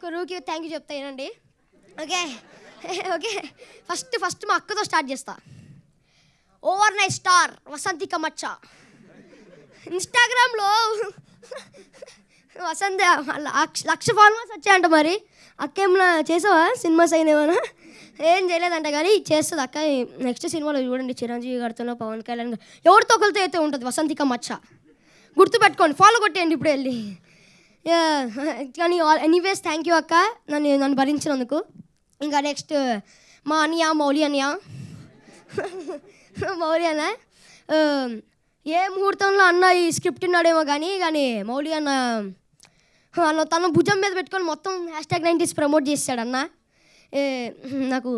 గురువుకి thank you చెప్తా ఏనండి. ఓకే ఓకే ఫస్ట్ మా అక్కతో స్టార్ట్ చేస్తా. ఓవర్ నైట్ స్టార్ వసంతిక మచ్చ ఇన్స్టాగ్రామ్లో వసంత 1,00,000 ఫాలోవర్స్ వచ్చాయంట. మరి అక్క ఏమన్నా చేసావా సినిమాస్ అయినేమన్నా? ఏం చేయలేదంట కానీ చేస్తుంది అక్క. నెక్స్ట్ సినిమాలో చూడండి చిరంజీవి గారితోనో పవన్ కళ్యాణ్ గారు ఎవరితో ఒకరితో అయితే ఉంటుంది వసంతిక మచ్చ. గుర్తుపెట్టుకోండి, ఫాలో కొట్టేయండి ఇప్పుడు వెళ్ళి. కానీ ఎనీవేస్ థ్యాంక్ యూ అక్క నన్ను భరించినందుకు. ఇంకా నెక్స్ట్ మా అన్నయ్య మౌలి అన్నయ్య ఏ ముహూర్తంలో అన్న ఈ స్క్రిప్ట్ ఉన్నాడేమో కానీ మౌలి అన్న తన భుజం మీద పెట్టుకొని మొత్తం #90s ప్రమోట్ చేశాడు అన్న. నాకు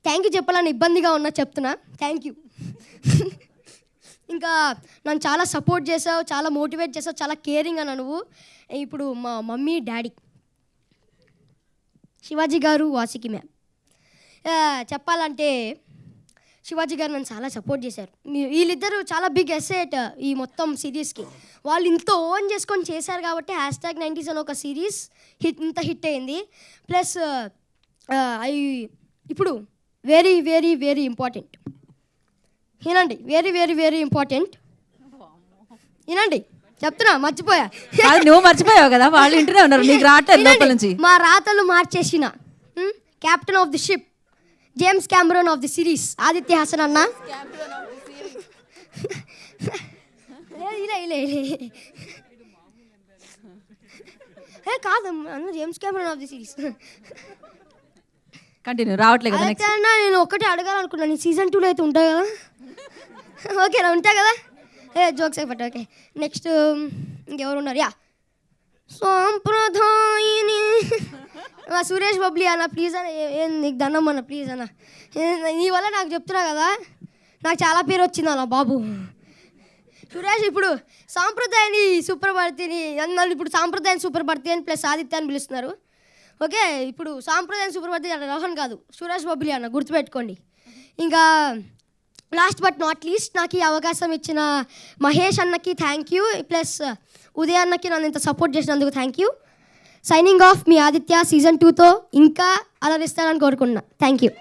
థ్యాంక్ యూ చెప్పాలని ఇబ్బందిగా ఉన్నా, చెప్తున్నా థ్యాంక్ యూ. ఇంకా నన్ను చాలా సపోర్ట్ చేసావు, చాలా మోటివేట్ చేసావు, చాలా కేరింగ్ అన్న నువ్వు. ఇప్పుడు మా మమ్మీ డాడీ శివాజీ గారు వాసికి మ్యామ్ చెప్పాలంటే శివాజీ గారు నన్ను చాలా సపోర్ట్ చేశారు. వీళ్ళిద్దరూ చాలా బిగ్ అసెట్ ఈ మొత్తం సిరీస్కి. వాళ్ళు ఇంత ఓన్ చేసుకొని చేశారు కాబట్టి #90s అని ఒక సిరీస్ ఇంత హిట్ అయింది. ప్లస్ ఇప్పుడు వెరీ వెరీ వెరీ ఇంపార్టెంట్ వినండి, వెరీ వెరీ వెరీ ఇంపార్టెంట్ వినండి చెప్తున్నా, మర్చిపోయా. నువ్వు మర్చిపోయావు కదా, వాళ్ళు ఇంటనే ఉన్నారు, నీకు రావట్లేదు లోపల నుంచి. మా రాతలు మార్చేసిన captain of the ship, James Cameron of the series Aditya Hasan అన్న. కాదు అన్న, James Cameron of the series. Continue రావట్లేదు కదా. అయితే అన్న నేను ఒకటే అడగాలనుకున్నాను, సీజన్ 2లో అయితే ఉంటాయి కదా? ఓకేనా, ఉంటాయి కదా? జోక్స్ అయిపోతా. ఓకే నెక్స్ట్ ఇంకెవరు ఉన్నారు? సాంప్రదాయని సురేష్ బబ్లీ అన్న ప్లీజ్ అన్న, నీకు దండం అన్న ప్లీజ్ అన్న, నీ వల్ల నాకు చెప్తున్నా కదా, నాకు చాలా పేరు వచ్చింది అన్న బాబు. సురేష్ ఇప్పుడు సాంప్రదాయాన్ని సుప్రభారతిని అన్నారు, ఇప్పుడు సాంప్రదాయాన్ని సుప్రభారతి అని ప్లస్ ఆదిత్య అని పిలుస్తున్నారు. ఓకే ఇప్పుడు సాంప్రదాయం సుప్రభారతి అన్న రోహన్ కాదు, సురేష్ బబ్లీ అన్న, గుర్తుపెట్టుకోండి. ఇంకా లాస్ట్ బట్ నాట్ లీస్ట్ నాకు ఈ అవకాశం ఇచ్చిన మహేష్ అన్నకి థ్యాంక్ యూ, ప్లస్ ఉదయ్ అన్నకి నన్ను ఇంత సపోర్ట్ చేసినందుకు thank you. Signing off me Aditya season 2తో ఇంకా అలరిస్తానని కోరుకుంటున్నా. Thank you.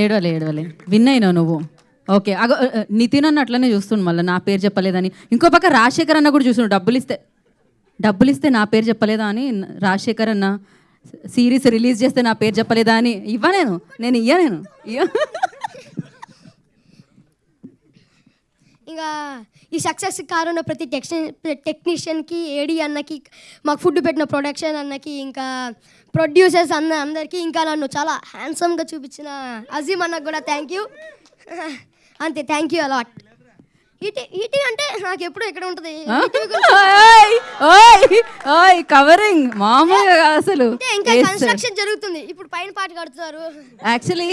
ఏడవలే విన్ అయినావు నువ్వు. ఓకే నితిన్ అన్న అట్లనే చూస్తుండు, మళ్ళీ నా పేరు చెప్పలేదని. ఇంకో పక్క రాజశేఖర్ అన్న కూడా చూస్తుండు, డబ్బులు ఇస్తే నా పేరు చెప్పలేదా అని. రాజశేఖర్ అన్న సిరీస్ రిలీజ్ చేస్తే నా పేరు చెప్పలేదా అని నేను ఇయ్య ఇంకా ఈ సక్సెస్ కారున్న ప్రతి టెక్నీషియన్కి, ఏడీ అన్నకి, మాకు ఫుడ్ పెట్టిన ప్రొడక్షన్ అన్నకి, ఇంకా ప్రొడ్యూసర్స్ అందరికీ, ఇంకా నన్ను చాలా హ్యాండ్సమ్గా చూపించిన అజీమ్ అన్నకు కూడా థ్యాంక్ యూ. అంతే, థ్యాంక్ యూ అలాట్. ఈటీ అంటే నాకు ఎప్పుడు ఎక్కడ ఉంటుంది కవరింగ్ మామూలుగా అసలు. ఇంకా కన్స్ట్రక్షన్ జరుగుతుంది, ఇప్పుడు పైన పాట కడుతున్నారు యాక్చువల్లీ.